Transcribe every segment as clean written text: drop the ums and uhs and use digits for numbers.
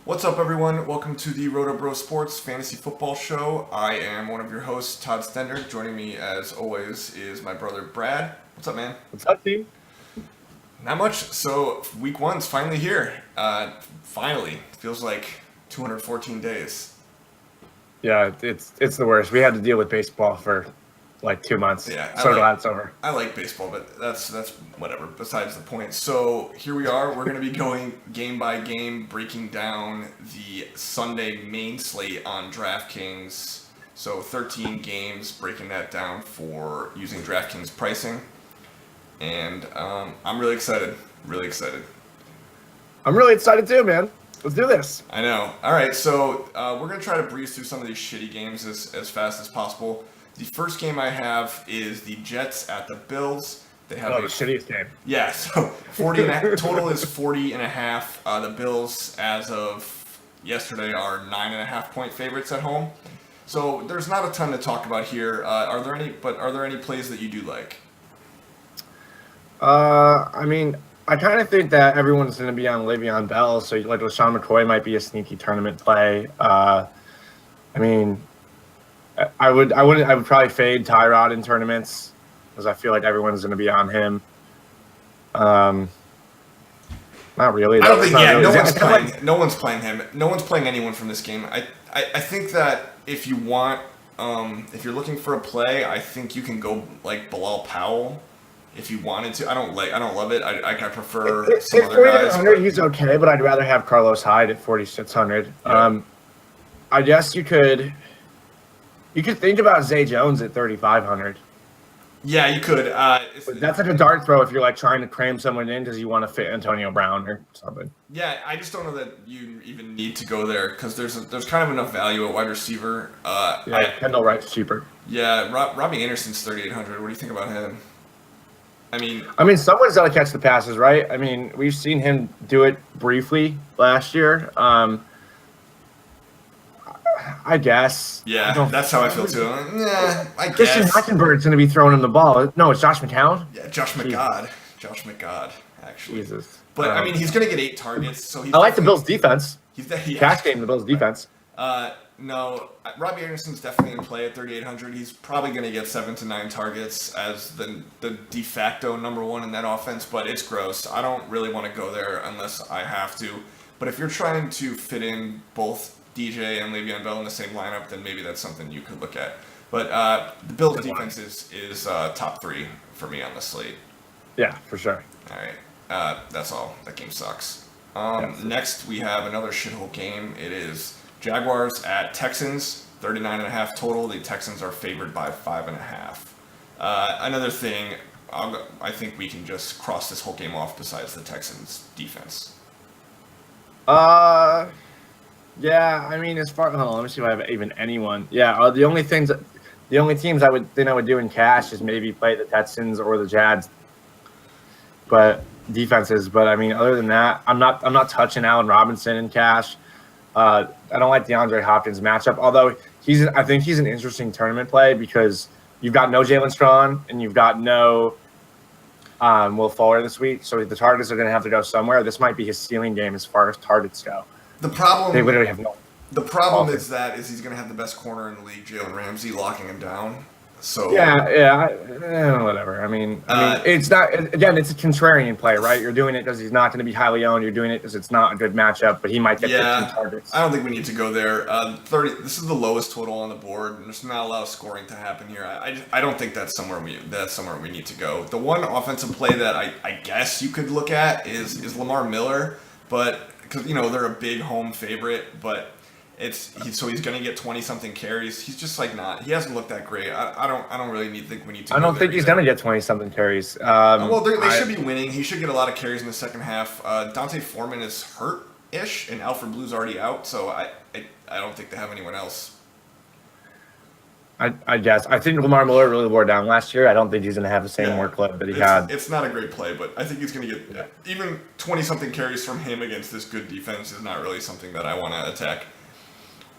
What's up, everyone? Welcome to the Roto Bro Sports Fantasy Football Show. I am one of your hosts, Todd Stender. Joining me, as always, is my brother Brad. What's up, man? What's up, team? Not much. So, week one's finally here. Finally. Feels like 214 days. Yeah, it's the worst. We had to deal with baseball for like 2 months. Yeah, So glad it's over. I like baseball, but that's whatever. Besides the point. So here we are. We're going to be going game by game, breaking down the Sunday main slate on DraftKings. So 13 games, breaking that down for using DraftKings pricing, and I'm really excited. Really excited. I'm really excited too, man. Let's do this. I know. All right, so we're going to try to breeze through some of these shitty games as fast as possible. The first game I have is the Jets at the Bills. They have the shittiest game. Yeah, so 40 and a, total is 40 and a half. The Bills, as of yesterday, are 9.5 point favorites at home. So there's not a ton to talk about here. Are there any plays that you do like? I mean, I kind of think that everyone's going to be on Le'Veon Bell, so like LaShawn McCoy might be a sneaky tournament play. I would probably fade Tyrod in tournaments because I feel like everyone's going to be on him. Not really. I don't think. Yeah, really. no one's playing him. No one's playing anyone from this game. I think that if you want, if you're looking for a play, I think you can go like Bilal Powell. If you wanted to, I don't love it. I prefer some other guys. 4,800, he's okay, but I'd rather have Carlos Hyde at 4,600. Yeah. I guess you could think about Zay Jones at 3,500. Yeah, you could. That's like a dart throw if you're like trying to cram someone in because you want to fit Antonio Brown or something. Yeah, I just don't know that you even need to go there because there's kind of enough value at wide receiver. Kendall Wright's cheaper. Yeah, Robbie Anderson's 3,800. What do you think about him? I mean, someone's got to catch the passes, right? I mean, we've seen him do it briefly last year. I guess. Yeah, that's how I feel too. Yeah, I guess. Christian Hackenberg's going to be throwing him the ball. No, it's Josh McCown. Yeah, Josh McGod, actually. Jesus. But I mean, he's going to get 8 targets, so he's. I like the Bills' defense. Yeah. Cash game, the Bills' defense. No, Robbie Anderson's definitely in play at 3,800. He's probably going to get 7 to 9 targets as the de facto number one in that offense, but it's gross. I don't really want to go there unless I have to. But if you're trying to fit in both DJ and Le'Veon Bell in the same lineup, then maybe that's something you could look at. But the Bills' defense is top 3 for me on the slate. Yeah, for sure. All right, that's all. That game sucks. Next, we have another shithole game. It is Jaguars at Texans, 39.5 total. The Texans are favored by 5.5. Another thing, I think we can just cross this whole game off besides the Texans' defense. Yeah, I mean, hold on, let me see if I have even anyone. Yeah, the only teams I would do in cash is maybe play the Texans or the Jags, but defenses. But I mean, other than that, I'm not touching Allen Robinson in cash. I don't like DeAndre Hopkins matchup, although I think he's an interesting tournament play because you've got no Jalen Strong and you've got no Will Fuller this week, so the targets are going to have to go somewhere. This might be his ceiling game as far as targets go. The problem they literally have no. The problem is he's going to have the best corner in the league, Jalen Ramsey, locking him down. So whatever. I mean, it's not. Again, it's a contrarian play, right? You're doing it because he's not going to be highly owned. You're doing it because it's not a good matchup, but he might get 15 targets. I don't think we need to go there. 30. This is the lowest total on the board, and there's not a lot of scoring to happen here. I don't think that's somewhere we need to go. The one offensive play that I guess you could look at is Lamar Miller, but because they're a big home favorite, but. So he's going to get 20-something carries. He's just like not. He hasn't looked that great. I don't really think we need to. I don't think he's going to get 20-something carries. They should be winning. He should get a lot of carries in the second half. Dante Foreman is hurt-ish, and Alfred Blue's already out. So I don't think they have anyone else. I guess. I think Lamar Miller really wore down last year. I don't think he's going to have the same workload that he had. It's not a great play, but I think he's going to get even 20-something carries from him against this good defense is not really something that I want to attack.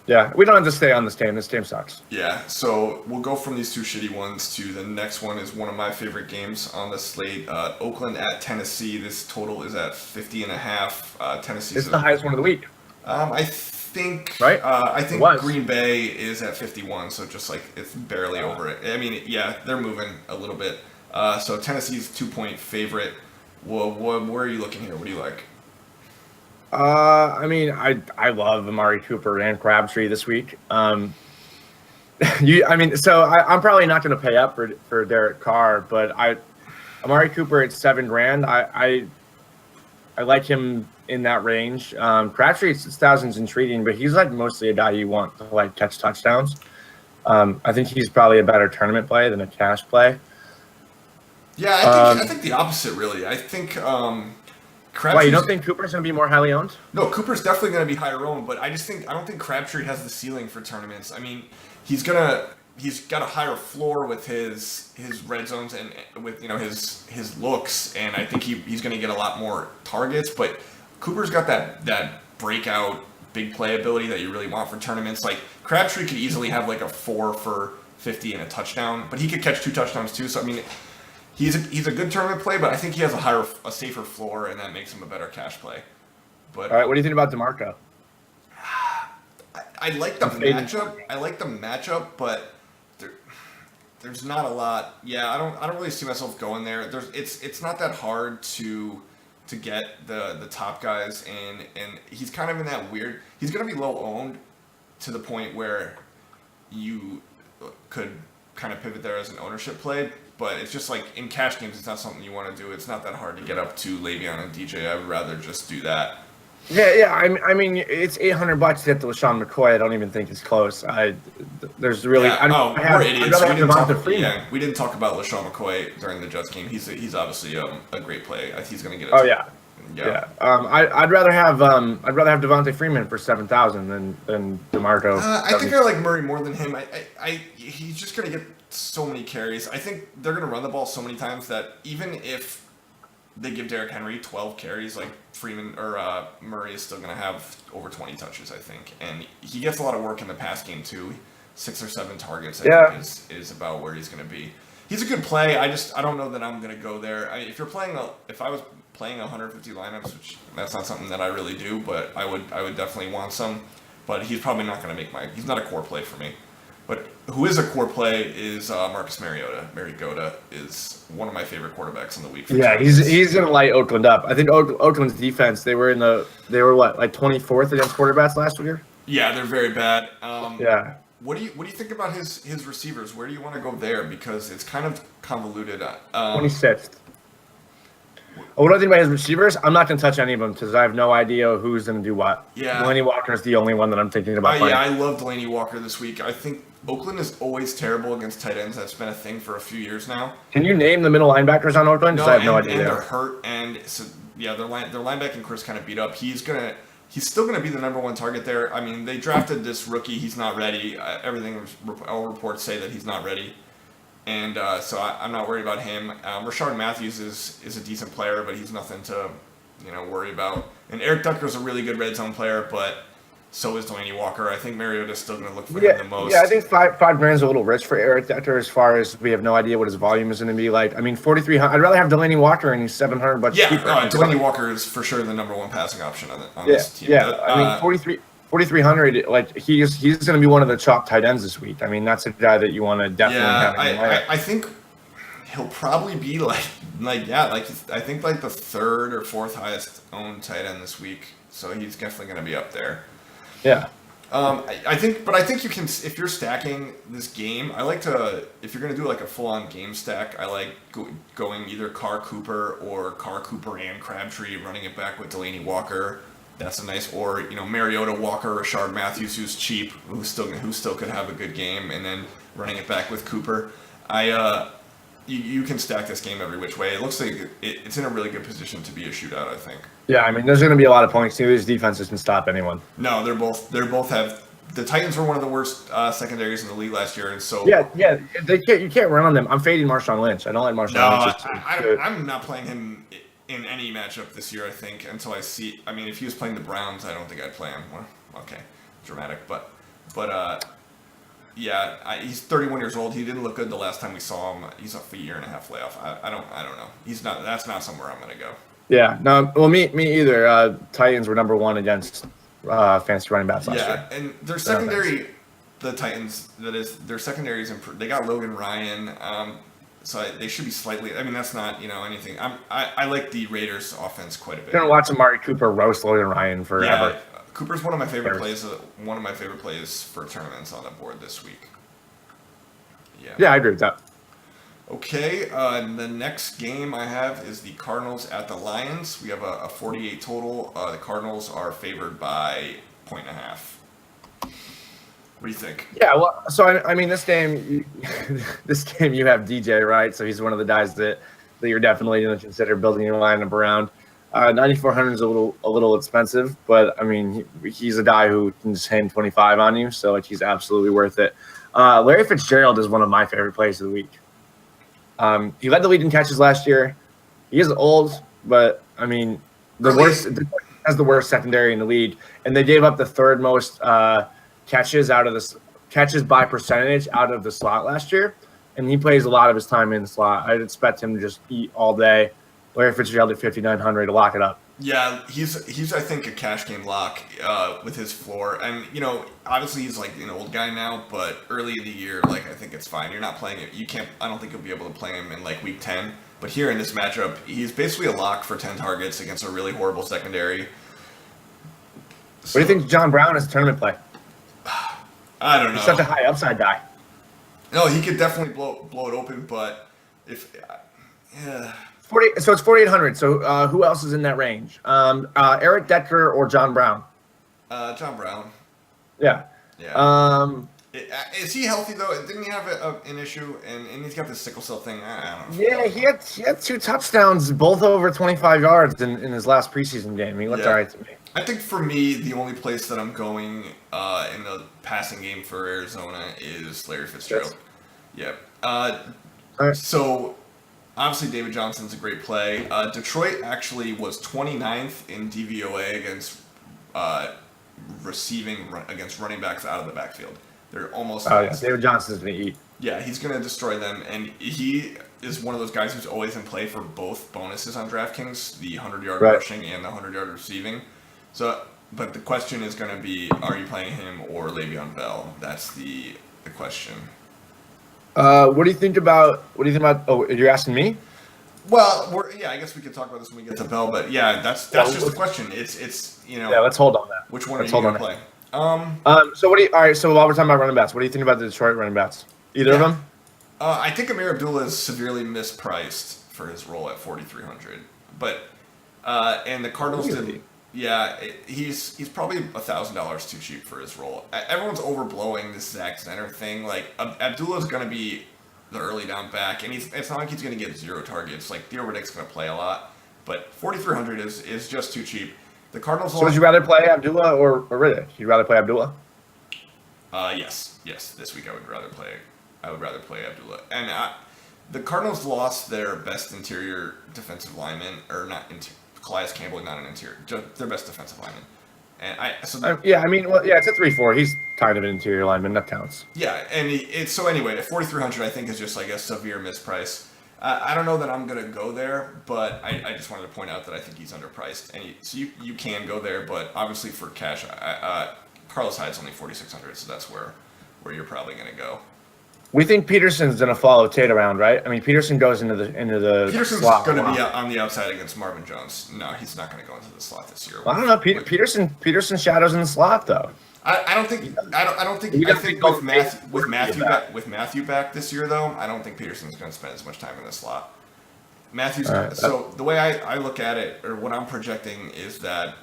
Yeah, we don't have to stay on this game. This game sucks. Yeah, so we'll go from these two shitty ones to the next one is one of my favorite games on the slate. Oakland at Tennessee. This total is at 50.5. Tennessee. It's the highest one of the week. I think Right? I It think was. Green Bay is at 51, so just like it's barely over it. I mean, yeah, they're moving a little bit. So Tennessee's 2-point favorite. Where are you looking here? What do you like? I mean, I love Amari Cooper and Crabtree this week. I'm probably not going to pay up for Derek Carr, but Amari Cooper at $7,000. I like him in that range. Crabtree at 6,000 is intriguing, but he's like mostly a guy you want to like catch touchdowns. I think he's probably a better tournament play than a cash play. Yeah, I think the opposite really. I think Why, you Crabtree's don't think Cooper's going to be more highly owned? no, Cooper's definitely going to be higher owned, but I don't think Crabtree has the ceiling for tournaments. I mean, he's got a higher floor with his red zones and with his looks, and I think he's going to get a lot more targets. But Cooper's got that breakout big play ability that you really want for tournaments. Like Crabtree could easily have like a 4 for 50 and a touchdown, but he could catch 2 touchdowns too. So I mean, he's a good tournament play, but I think he has a safer floor, and that makes him a better cash play. But All right, what do you think about DeMarco? I like the matchup. I like the matchup, but there's not a lot. Yeah, I don't really see myself going there. It's not that hard to get the top guys, and he's kind of in that weird. He's gonna be low owned to the point where you could kind of pivot there as an ownership play. But it's just like in cash games, it's not something you want to do. It's not that hard to get up to Le'Veon and DJ. I would rather just do that. Yeah. I mean, it's $800 to get to LaShawn McCoy. I don't even think it's close. There's really. Yeah, we're idiots. We didn't talk about LaShawn McCoy during the Jets game. He's obviously a great play. He's going to get it. Oh yeah. I'd rather have Devontae Freeman for 7,000 than DeMarco. I think I like Murray more than him. He's just going to get so many carries. I think they're going to run the ball so many times that even if they give Derrick Henry 12 carries, like Freeman or Murray is still going to have over 20 touches, I think. And he gets a lot of work in the pass game too. 6 or 7 targets, I think, is about where he's going to be. He's a good play. I don't know that I'm going to go there. If I was playing 150 lineups, which that's not something that I really do, but I would definitely want some. But he's probably not going to he's not a core play for me. But who is a core play is Marcus Mariota. Mariota is one of my favorite quarterbacks in the week. Yeah, he's going to light Oakland up. I think Oakland's defense, they were what, like 24th against quarterbacks last year? Yeah, they're very bad. Yeah. What do you think about his receivers? Where do you want to go there? Because it's kind of convoluted. 26th. What do I think about his receivers? I'm not going to touch any of them because I have no idea who's going to do what. Yeah. Delaney Walker is the only one that I'm thinking about playing. Yeah, I love Delaney Walker this week. I think Oakland is always terrible against tight ends. That's been a thing for a few years now. Can you name the middle linebackers on Oakland? No, I have no idea. And they're hurt, and so yeah, their linebacking crew's kind of beat up. He's still gonna be the number one target there. I mean, they drafted this rookie. He's not ready. All reports say that he's not ready, and so I'm not worried about him. Rashard Matthews is a decent player, but he's nothing to worry about. And Eric Ducker's a really good red zone player, but so is Delaney Walker. I think Mariota's still going to look for him the most. Yeah, I think five grand is a little rich for Eric Decker as far as we have no idea what his volume is going to be like. I mean, 4,300. I'd rather have Delaney Walker and he's $700 cheaper. Delaney Walker is for sure the number one passing option on this team. Yeah, I mean, 4,300. Like he's going to be one of the top tight ends this week. I mean, that's a guy that you want to definitely have. I think he'll probably be I think like the third or fourth highest owned tight end this week. So he's definitely going to be up there. Yeah. I think you can, if you're stacking this game, if you're going to do like a full-on game stack, I like going either Carr Cooper or Carr Cooper and Crabtree, running it back with Delaney Walker. That's a nice, or Mariota, Walker, Rashard Matthews, who's cheap, who still could have a good game, and then running it back with Cooper. You can stack this game every which way. It looks like it's in a really good position to be a shootout, I think. Yeah, I mean, there's going to be a lot of points. These defenses can stop anyone. No, they both have. The Titans were one of the worst secondaries in the league last year, and so yeah, you can't run on them. I'm fading Marshawn Lynch. I don't like Marshawn Lynch. I'm not playing him in any matchup this year. I think until I see. I mean, if he was playing the Browns, I don't think I'd play him. Well, okay, dramatic, but yeah, he's 31 years old. He didn't look good the last time we saw him. He's off a year and a half layoff. I don't know. He's not. That's not somewhere I'm gonna go. Yeah, no. Well, me either. Titans were number one against fantasy running backs last year. Yeah, and their secondary, the Titans, that is, their secondary is improved. They got Logan Ryan, so they should be slightly. I mean, that's not anything. I like the Raiders' offense quite a bit. You're gonna watch Amari Cooper roast Logan Ryan forever. Yeah, Cooper's one of my favorite plays. One of my favorite plays for tournaments on the board this week. Yeah, I agree with that. Okay, the next game I have is the Cardinals at the Lions. We have a 48 total. The Cardinals are favored by 1.5. What do you think? Yeah, well, so I mean, this game, you have DJ, right? So he's one of the guys that you're definitely going to consider building your lineup around. 9,400 is a little expensive, but I mean, he's a guy who can just hang 25 on you, so he's absolutely worth it. Larry Fitzgerald is one of my favorite plays of the week. He led the lead in catches last year. He is old, but I mean, has the worst secondary in the league, and they gave up the third most catches by percentage out of the slot last year, and he plays a lot of his time in the slot. I'd expect him to just eat all day. Larry Fitzgerald at 5,900 to lock it up. Yeah, he's I think a cash game lock with his floor, and obviously he's like an old guy now, but early in the year, like I think it's fine. You're not playing it. You can't. I don't think you'll be able to play him in like week 10. But here in this matchup, he's basically a lock for 10 targets against a really horrible secondary. So, what do you think, John Brown is a tournament play? I don't know. He's such a high upside guy. No, he could definitely blow it open, but if yeah. So it's 4,800. So who else is in that range? Eric Decker or John Brown? John Brown. Yeah. Yeah. Is he healthy though? Didn't he have an issue? And he's got this sickle cell thing. I don't know. Yeah, he had 2 touchdowns, both over 25 yards in his last preseason game. He looked all right to me. I think for me, the only place that I'm going in the passing game for Arizona is Larry Fitzgerald. Yes. Yeah. So. Obviously, David Johnson's a great play. Detroit actually was 29th in DVOA against receiving against running backs out of the backfield. They're almost. Oh yeah, David Johnson's gonna eat. Yeah, he's gonna destroy them, and he is one of those guys who's always in play for both bonuses on DraftKings, the 100-yard rushing and the 100-yard receiving. So, but the question is gonna be, are you playing him or Le'Veon Bell? That's the question. What do you think about? Oh, you're asking me? Well, I guess we could talk about this when we get to Bell, but yeah, that's just the question. It's Yeah, let's hold on that. Which one are you gonna play? So what do you? All right. So while we're talking about running backs, what do you think about the Detroit running backs? Either of them? I think Amir Abdullah is severely mispriced for his role at 4,300, but and the Cardinals did. Yeah, he's probably $1,000 too cheap for his role. Everyone's overblowing this Zach Zenner thing. Like Abdullah's going to be the early down back, and it's not like he's going to get 0 targets. Like Theo Riddick's going to play a lot, but 4,300 is just too cheap. The Cardinals. So would you rather play Abdullah or Riddick? You'd rather play Abdullah? Yes. This week I would rather play Abdullah, and the Cardinals lost their best interior defensive lineman, or not interior. Calais Campbell, not an interior, their best defensive lineman. And it's a 3-4. He's kind of an interior lineman. That counts. Yeah, and so anyway, at 4,300, I think is just like a severe misprice. I don't know that I'm gonna go there, but I just wanted to point out that I think he's underpriced, and so you can go there, but obviously for cash, Carlos Hyde's only 4,600, so that's where you're probably gonna go. We think Peterson's going to follow Tate around, right? I mean, Peterson goes into the Peterson's slot. Going to be on the outside against Marvin Jones. No, he's not going to go into the slot this year. Well, I don't know. Peterson shadows in the slot though. I don't think. I think with Matthew back this year though, I don't think Peterson's going to spend as much time in the slot. So the way I look at it, or what I'm projecting, is that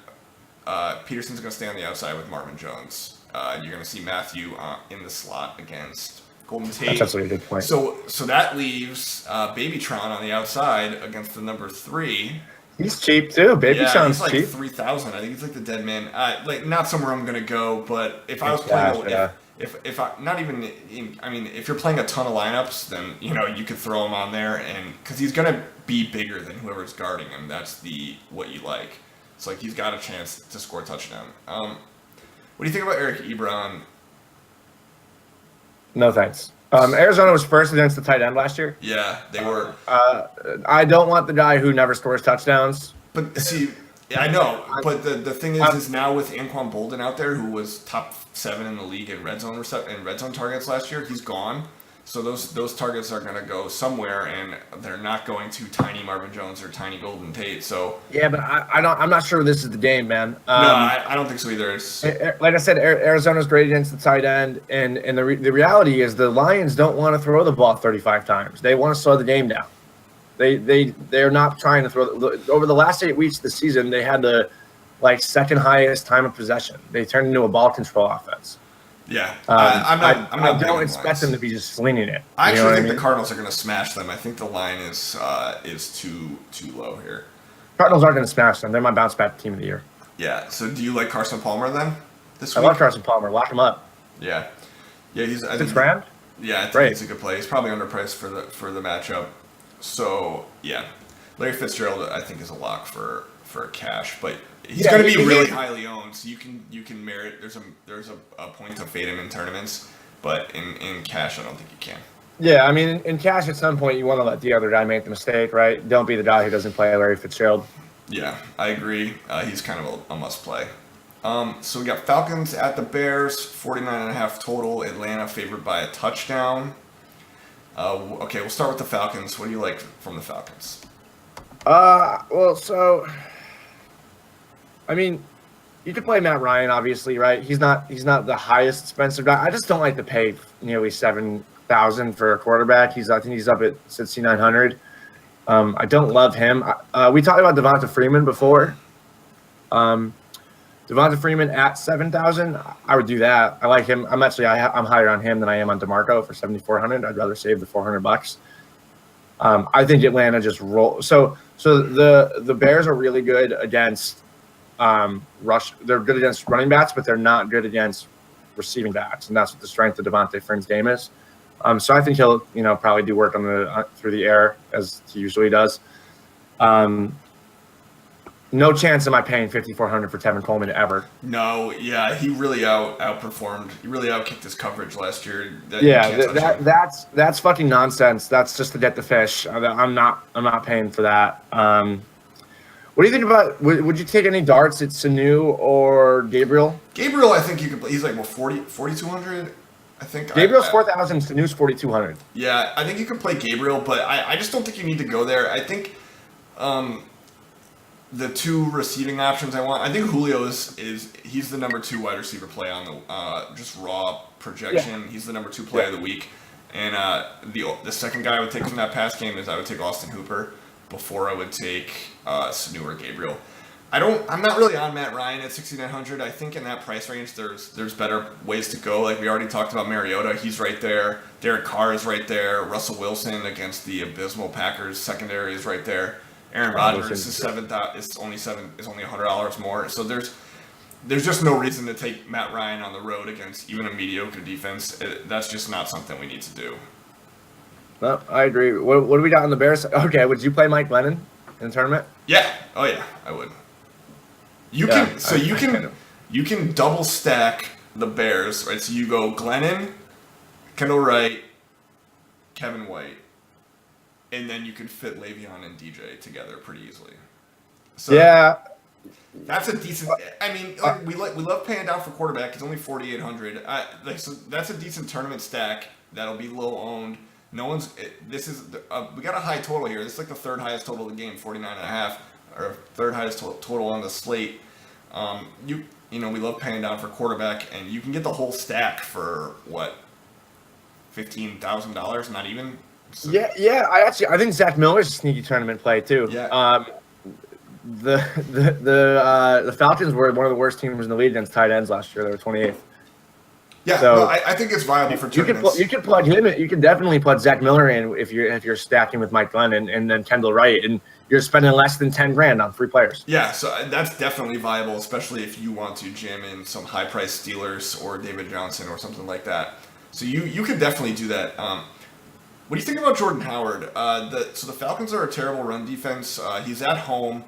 Peterson's going to stay on the outside with Marvin Jones. You're going to see Matthew in the slot against Golden Tate. That's actually a good point. So that leaves Babytron on the outside against the number 3. He's cheap too. Babytron's he's like cheap. 3,000. I think he's like the dead man. Like not somewhere I'm gonna go, but if I was playing, if I not even, if you're playing a ton of lineups, then you could throw him on there, and because he's gonna be bigger than whoever's guarding him. That's what you like. It's like he's got a chance to score a touchdown. What do you think about Eric Ebron? No thanks. Arizona was first against the tight end last year. Yeah, they were. I don't want the guy who never scores touchdowns. But see, Yeah, I know, but the thing is now with Anquan Bolden out there, who was top 7 in the league in red zone targets last year, he's gone. So those targets are going to go somewhere, and they're not going to tiny Marvin Jones or tiny Golden Tate. So yeah, but I'm not sure this is the game, man. No, I don't think so either. Like I said, Arizona's great against the tight end, and the reality is the Lions don't want to throw the ball 35 times. They want to slow the game down. They're not trying to throw over the last 8 weeks of the season. They had the second highest time of possession. They turned into a ball control offense. Yeah, I don't expect them to be just slinging it. I actually think the Cardinals are going to smash them. I think the line is too low here. Cardinals aren't going to smash them. They're my bounce back team of the year. Yeah. So do you like Carson Palmer then? This week? I love Carson Palmer. Lock him up. Yeah. He's $6,000. Yeah, I think it's a good play. He's probably underpriced for the matchup. So yeah, Larry Fitzgerald I think is a lock for cash, but he's going to be really highly owned. So you can merit. There's a point to fade him in tournaments, but in cash I don't think you can. Yeah, I mean in cash at some point you want to let the other guy make the mistake, right? Don't be the guy who doesn't play Larry Fitzgerald. Yeah, I agree. He's kind of a must play. So we got Falcons at the Bears, 49.5 total. Atlanta favored by a touchdown. Okay, we'll start with the Falcons. What do you like from the Falcons? Well, so I mean, you could play Matt Ryan, obviously, right? He's not the highest expensive guy. I just don't like to pay nearly $7,000 for a quarterback. I think he's up at 6,900. I don't love him. We talked about Devonta Freeman before. Devonta Freeman at 7,000, I would do that. I like him. I'm higher on him than I am on DeMarco for 7,400. I'd rather save the $400. I think Atlanta just roll. So the Bears are really good against rush. They're good against running backs, but they're not good against receiving backs, and that's what the strength of Devonta Freeman's game is. So I think he'll probably do work on through the air as he usually does. No chance am I paying $5,400 for Tevin Coleman ever. No, yeah, he really outperformed. He really outkicked his coverage last year. That's fucking nonsense. That's just to get the fish. I'm not paying for that. What do you think about? Would you take any darts at Sanu or Gabriel? Gabriel, I think you could play. He's like 4,200. I think Gabriel's 4,000. Sanu's 4,200. Yeah, I think you could play Gabriel, but I just don't think you need to go there. I think. The two receiving options I think Julio he's the number 2 wide receiver play on the just raw projection. Yeah. He's the number 2 play of the week, and the second guy I would take from that pass game is I would take Austin Hooper before I would take Sanu or Gabriel. I'm not really on Matt Ryan at 6,900. I think in that price range there's better ways to go. Like we already talked about Mariota, he's right there. Derek Carr is right there. Russell Wilson against the abysmal Packers secondary is right there. Aaron Rodgers is only $100 more. So there's just no reason to take Matt Ryan on the road against even a mediocre defense. That's just not something we need to do. No, I agree. What do we got on the Bears? Okay, would you play Mike Glennon in the tournament? Yeah. Oh yeah, I would. You can double stack the Bears, right? So you go Glennon, Kendall Wright, Kevin White. And then you can fit Le'Veon and DJ together pretty easily. So yeah, that's a decent. I mean, we love paying down for quarterback. It's only 4,800. So that's a decent tournament stack that'll be low owned. No one's. This is we got a high total here. This is like the third highest total of the game, 49.5, or third highest total on the slate. We love paying down for quarterback, and you can get the whole stack for what, $15,000, not even. So. Yeah. I think Zach Miller's a sneaky tournament play too. Yeah. The Falcons were one of the worst teams in the league against tight ends last year. They were 28th. Yeah, so I think it's viable for tournaments. You can plug him in. You can definitely plug Zach Miller in if you're stacking with Mike Glennon and then Kendall Wright, and you're spending less than $10,000 on 3 players. Yeah, so that's definitely viable, especially if you want to jam in some high-priced Steelers or David Johnson or something like that. So you could definitely do that. What do you think about Jordan Howard? So the Falcons are a terrible run defense. He's at home.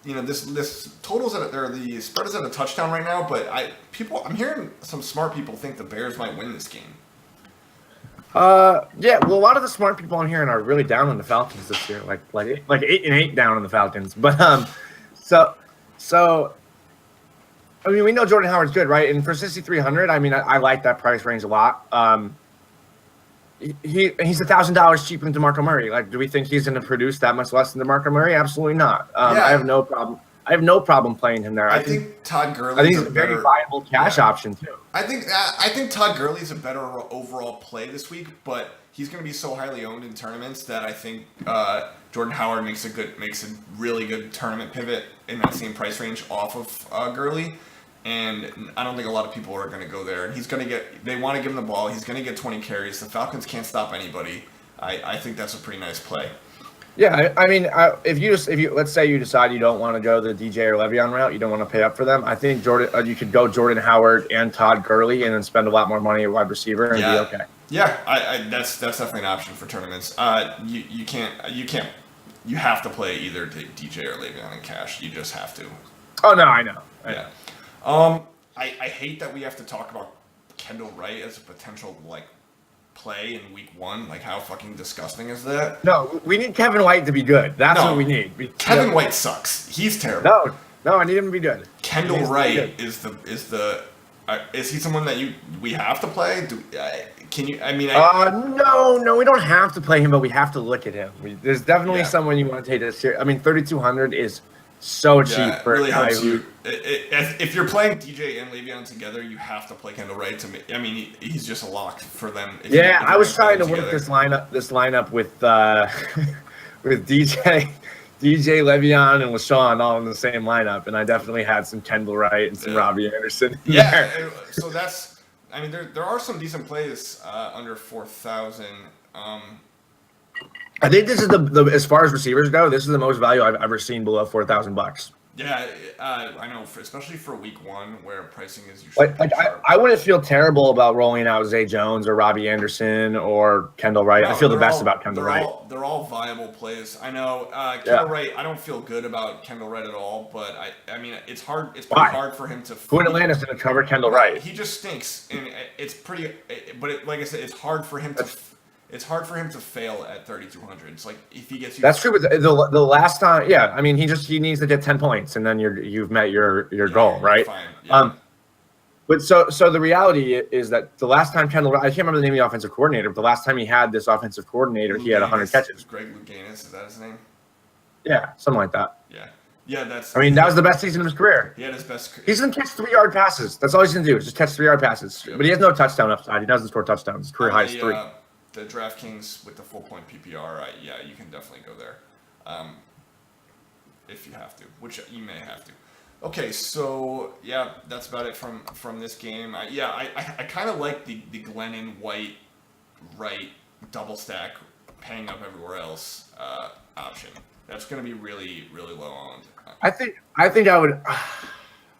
This totals the spread is at a touchdown right now. But I'm hearing some smart people think the Bears might win this game. Yeah. Well, a lot of the smart people I'm hearing are really down on the Falcons this year, like 8-8 down on the Falcons. But so So, I mean, we know Jordan Howard's good, right? And for 6,300, I mean, I like that price range a lot. He's $1,000 cheaper than DeMarco Murray. Like, do we think he's going to produce that much less than DeMarco Murray? Absolutely not. I have no problem. I have no problem playing him there. I think Todd Gurley. I think he's a very viable cash option too. I think Todd Gurley's a better overall play this week, but he's going to be so highly owned in tournaments that I think Jordan Howard makes a really good tournament pivot in that same price range off of Gurley. And I don't think a lot of people are going to go there. And they want to give him the ball. He's going to get 20 carries. The Falcons can't stop anybody. I think that's a pretty nice play. Yeah, I mean, if you let's say you decide you don't want to go the DJ or Le'Veon route, you don't want to pay up for them. I think you could go Jordan Howard and Todd Gurley and then spend a lot more money at wide receiver and be okay. Yeah, that's definitely an option for tournaments. You have to play either DJ or Le'Veon in cash. You just have to. Oh no, I know. Yeah. I hate that we have to talk about Kendall Wright as a potential play in week 1. Like, how fucking disgusting is that? No, we need Kevin White to be good. That's what we need. Kevin White sucks. He's terrible. No, I need him to be good. Kendall Wright is he someone that we have to play? Can you? I mean, no, we don't have to play him, but we have to look at him. There's definitely someone you want to take this serious. I mean, 3,200 is so cheap for really helps you. If you're playing DJ and Le'Veon together, you have to play Kendall Wright. I mean, he's just a lock for them. If I was trying to work this lineup with with DJ, Le'Veon, and LaShawn all in the same lineup, and I definitely had some Kendall Wright and some Robbie Anderson. Yeah, so that's. I mean, there are some decent plays under 4,000. I think this is the as far as receivers go, this is the most value I've ever seen below $4,000. Yeah, I know, especially for week 1 where pricing is usually. I wouldn't feel terrible about rolling out Zay Jones or Robbie Anderson or Kendall Wright. I feel the best about Kendall Wright. They're all viable plays. I know Kendall Wright. I don't feel good about Kendall Wright at all, but I mean, it's hard. It's pretty hard for him to. Who in Atlanta's going to cover Kendall Wright? He just stinks, and it's pretty. But like I said, it's hard for him to. It's hard for him to fail at 3,200. It's like if he gets you. That's true. But the last time, I mean, he needs to get 10 points, and then you've met your goal, right? Fine. Yeah. But so the reality is that the last time Kendall, I can't remember the name of the offensive coordinator, but the last time he had this offensive coordinator, he had 100 catches. Greg Louganis, is that his name? Yeah, something like that. Yeah, that's. I mean, that was the best season of his career. He had his best. He's gonna catch 3-yard passes. That's all he's gonna do. Is just catch 3-yard passes. Yep. But he has no touchdown upside. He doesn't score touchdowns. His career high is 3. The DraftKings with the full point PPR, you can definitely go there, if you have to, which you may have to. Okay, so that's about it from this game. I kind of like the Glennon White Wright double stack, paying up everywhere else option. That's going to be really really low owned. I think I would.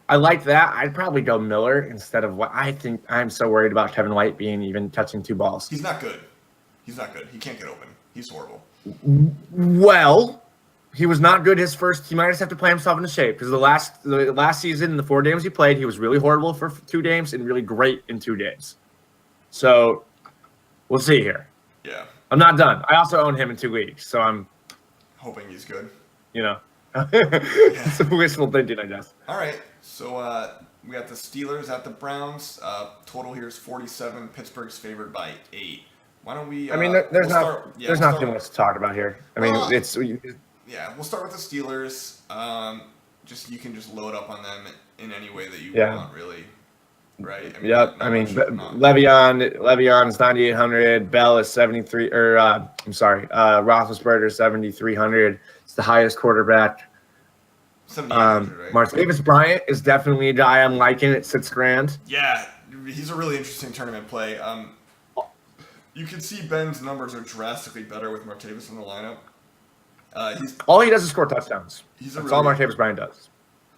I like that. I'd probably go Miller instead of what I think. I'm so worried about Kevin White being even touching 2 balls. He's not good. He can't get open. He's horrible. Well, he was not good his first. He might just have to play himself into shape because the last season, the 4 games he played, he was really horrible for 2 games and really great in 2 games. So we'll see here. Yeah. I'm not done. I also own him in 2 weeks, so I'm hoping he's good. It's wishful thinking, I guess. All right. So we got the Steelers at the Browns. Total here is 47. Pittsburgh's favored by 8. Why don't we? I mean, there's not too much to talk about here. I mean, we'll start with the Steelers. You can just load up on them in any way that you want, really. Right. Le'Veon is 9,800. Bell is 73. Roethlisberger is 7,300. It's the highest quarterback. 7,800. Right? Martavis Bryant is definitely a guy I'm liking at $6,000. Yeah, he's a really interesting tournament play. You can see Ben's numbers are drastically better with Martavis in the lineup. All he does is score touchdowns. That's all Martavis Bryant does.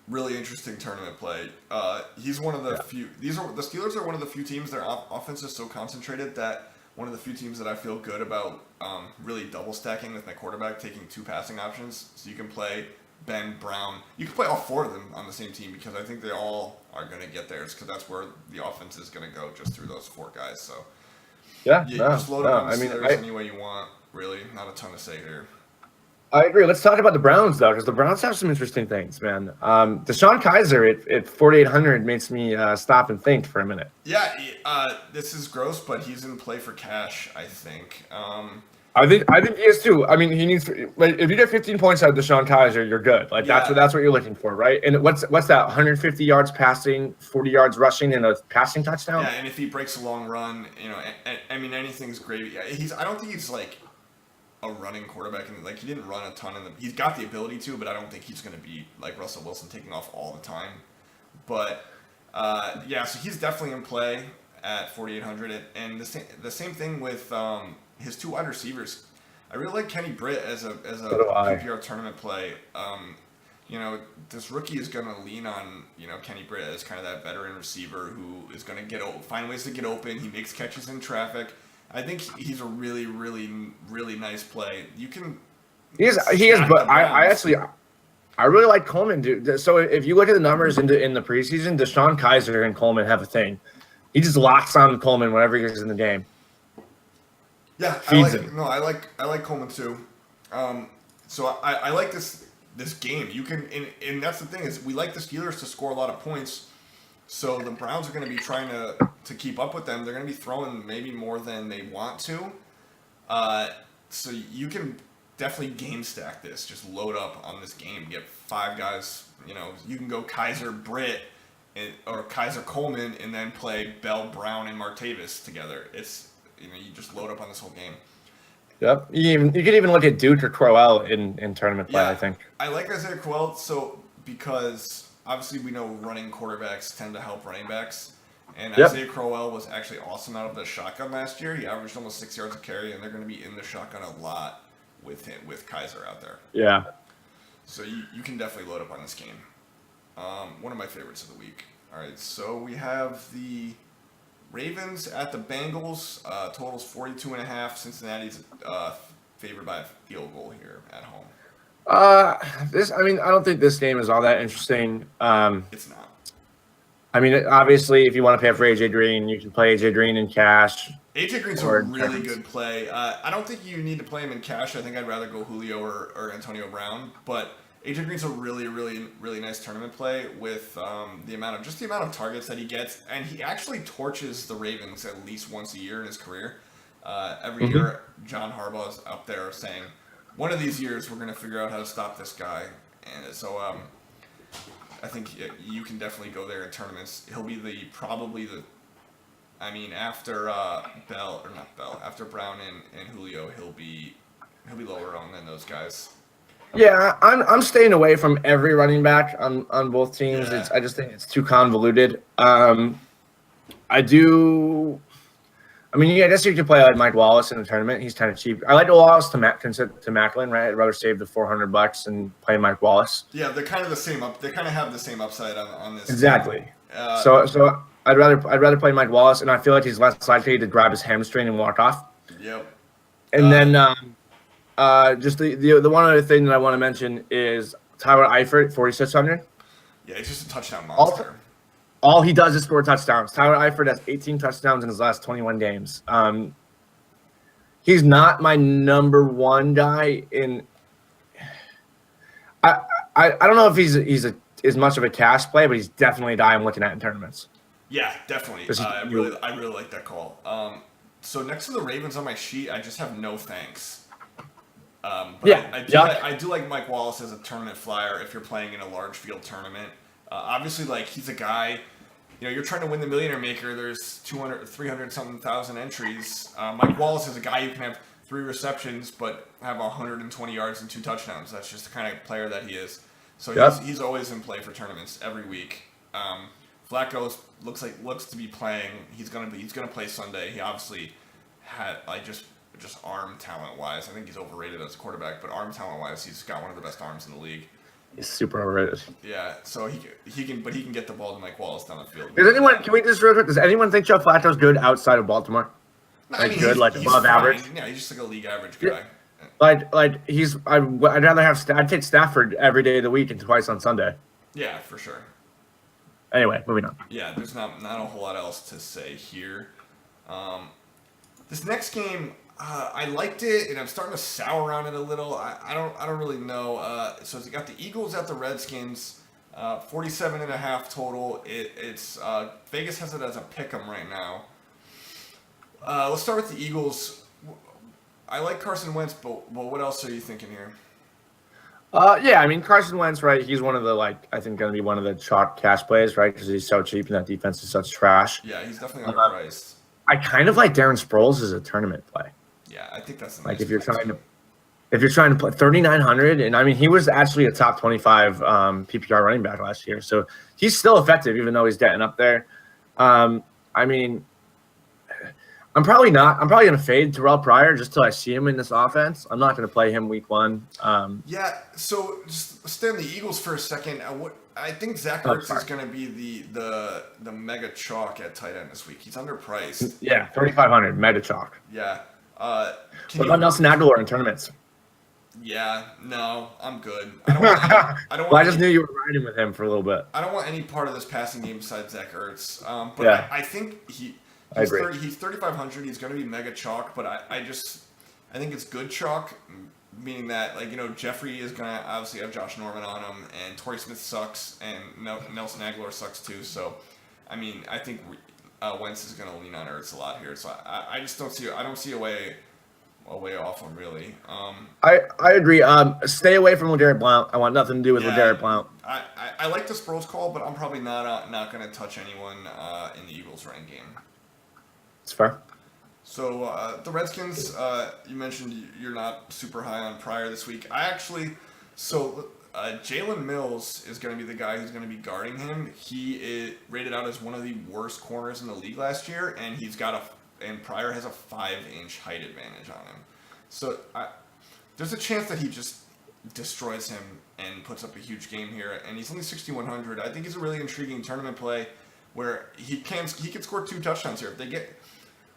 Really interesting tournament play. He's one of the few. The Steelers are one of the few teams. Their offense is so concentrated that one of the few teams that I feel good about really double stacking with my quarterback, taking 2 passing options. So you can play Ben, Brown. You can play all 4 of them on the same team because I think they all are going to get theirs because that's where the offense is going to go, just through those 4 guys. So. Just load up on the Steelers any way you want. Really, not a ton to say here. I agree. Let's talk about the Browns though, because the Browns have some interesting things, man. Deshaun Kaiser at 4,800 makes me stop and think for a minute. Yeah, this is gross, but he's in play for cash, I think. I think he is too. I mean, he needs like if you get 15 points out of Deshaun Kaiser, you're good. Like that's what you're looking for, right? And what's that? 150 yards passing, 40 yards rushing, and a passing touchdown. Yeah, and if he breaks a long run, I mean, anything's great. Yeah, I don't think he's like a running quarterback, and like he didn't run a ton he's got the ability to, but I don't think he's going to be like Russell Wilson taking off all the time. But yeah, so he's definitely in play at 4,800, and the same thing with his two wide receivers. I really like Kenny Britt as a PPR tournament play. This rookie is going to lean on Kenny Britt as kind of that veteran receiver who is going to find ways to get open. He makes catches in traffic. I think he's a really, really, really nice play. You can. He is, but I really like Coleman, dude. So if you look at the numbers in the preseason, Deshaun Kaiser and Coleman have a thing. He just locks on Coleman whenever he's in the game. Yeah, I like Coleman too. So I like this game. You can, and that's the thing is we like the Steelers to score a lot of points. So the Browns are going to be trying to keep up with them. They're going to be throwing maybe more than they want to. So you can definitely game stack this. Just load up on this game. Get 5 guys. You can go Kaiser Britt or Kaiser Coleman and then play Bell, Brown, and Martavis together. It's you just load up on this whole game. Yep. You could even look at Duke or Crowell in tournament play. I think I like Isaiah Crowell because. Obviously, we know running quarterbacks tend to help running backs. And Isaiah Crowell was actually awesome out of the shotgun last year. He averaged almost 6 yards a carry, and they're going to be in the shotgun a lot with Kaiser out there. Yeah. So you can definitely load up on this game. One of my favorites of the week. All right, so we have the Ravens at the Bengals. Totals 42.5. Cincinnati's favored by a field goal here at home. I don't think this game is all that interesting. It's not. I mean, obviously, if you want to pay for AJ Green, you can play AJ Green in cash. AJ Green's a really good play. I don't think you need to play him in cash. I think I'd rather go Julio or Antonio Brown. But AJ Green's a really, really, really nice tournament play with the amount of targets that he gets, and he actually torches the Ravens at least once a year in his career. Every year, John Harbaugh's up there saying, one of these years, we're going to figure out how to stop this guy. And so I think you can definitely go there in tournaments. He'll be after after Brown and Julio, he'll be lower on than those guys. Yeah, I'm staying away from every running back on both teams. Yeah. I just think it's too convoluted. I guess you could play like Mike Wallace in the tournament. He's kind of cheap. I like Wallace to Macklin, right? I'd rather save the $400 and play Mike Wallace. Yeah, they're kind of the same They kind of have the same upside on this. Exactly. So I'd rather play Mike Wallace, and I feel like he's less likely to grab his hamstring and walk off. Yep. And then just the one other thing that I want to mention is Tyler Eifert, 4,600. Yeah, he's just a touchdown monster. All he does is score touchdowns. Tyler Eifert has 18 touchdowns in his last 21 games. He's not my number one guy in. I don't know if he's as much of a cash play, but he's definitely a guy I'm looking at in tournaments. Yeah, definitely. I really like that call. So next to the Ravens on my sheet, I just have no thanks. I do like Mike Wallace as a tournament flyer if you're playing in a large field tournament. Obviously, he's a guy, you're trying to win the Millionaire Maker. There's 300-something thousand entries. Mike Wallace is a guy who can have 3 receptions but have 120 yards and 2 touchdowns. That's just the kind of player that he is. So he's always in play for tournaments every week. Flacco looks to be playing. He's gonna play Sunday. He obviously had just arm talent wise. I think he's overrated as a quarterback, but arm talent wise, he's got one of the best arms in the league. He's super overrated. Yeah, so he can get the ball to Mike Wallace down the field. Can we just real quick? Does anyone think Joe Flacco's good outside of Baltimore? No, he's above average. Yeah, he's just like a league average guy. I'd take Stafford every day of the week and twice on Sunday. Yeah, for sure. Anyway, moving on. Yeah, there's not a whole lot else to say here. This next game, I liked it, and I'm starting to sour on it a little. I don't really know. So you got the Eagles at the Redskins, 47 and a half total. It's Vegas has it as a pick 'em right now. Let's start with the Eagles. I like Carson Wentz, but what else are you thinking here? Yeah, I mean Carson Wentz, right? He's one of the I think going to be one of the chalk cash plays, right? Because he's so cheap and that defense is such trash. Yeah, he's definitely underpriced. I kind of like Darren Sproles as a tournament play. Yeah, I think that's a Like nice if you're play, trying too. to if you're trying to put 3,900, and I mean he was actually a top 25 PPR running back last year, so he's still effective even though he's getting up there. I mean, I'm probably not. I'm probably going to fade Terrell Pryor just till I see him in this offense. I'm not going to play him week 1. Yeah, so just stay on the Eagles for a second. I think Zach Ertz is going to be the mega chalk at tight end this week. He's underpriced. Yeah, 3,500 meta chalk. Yeah. What about Nelson Aguilar in tournaments? Yeah, no, I'm good. I don't want. I don't want. Well, I just knew you were riding with him for a little bit. I don't want any part of this passing game besides Zach Ertz. But Yeah. I think he's I agree. He's 3,500. He's going to be mega chalk, but I think it's good chalk, meaning that Jeffrey is going to obviously have Josh Norman on him, and Torrey Smith sucks, and Nelson Aguilar sucks too. So, I mean, I think Wentz is going to lean on Ertz a lot here. So I just don't see a way off him really. I agree. Stay away from LeGarrette Blount. I want nothing to do with LeGarrette Blount. I like the Sproles call, but I'm probably not going to touch anyone in the Eagles running game. It's fair. So the Redskins, you mentioned you're not super high on Pryor this week. Jalen Mills is going to be the guy who's going to be guarding him. He is rated out as one of the worst corners in the league last year, and and Pryor has a 5-inch height advantage on him. So there's a chance that he just destroys him and puts up a huge game here. And he's only 6,100. I think he's a really intriguing tournament play where he can score 2 touchdowns here.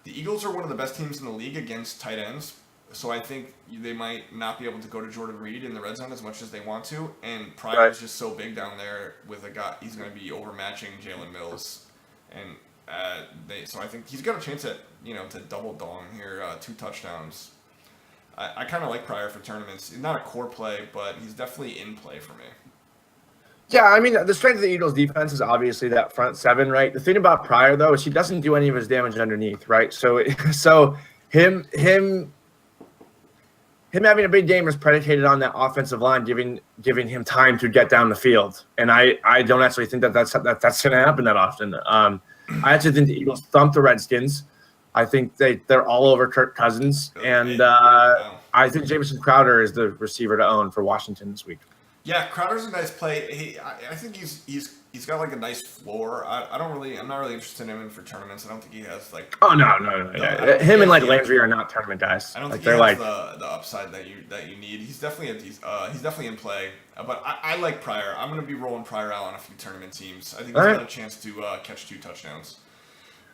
The Eagles are one of the best teams in the league against tight ends. So I think they might not be able to go to Jordan Reed in the red zone as much as they want to. And Pryor is just so big down there with a guy. He's going to be overmatching Jalen Mills. And so I think he's got a chance at to double dong here, 2 touchdowns. I kind of like Pryor for tournaments. He's not a core play, but he's definitely in play for me. Yeah, I mean the strength of the Eagles' defense is obviously that front 7, right? The thing about Pryor though is he doesn't do any of his damage underneath, right? So him having a big game is predicated on that offensive line giving him time to get down the field, and I don't actually think that's going to happen that often. I actually think the Eagles thumped the Redskins. I think they're all over Kirk Cousins, and I think Jamison Crowder is the receiver to own for Washington this week. Yeah, Crowder's a nice play. I think he's got like a nice floor. I'm not really interested in him for tournaments. I don't think he has like. Oh no. Yeah. Him and Landry are not tournament guys. I don't think they're he has the upside that you need. He's definitely in play. But I like Pryor. I'm going to be rolling Pryor out on a few tournament teams. I think he's got a chance to catch 2 touchdowns.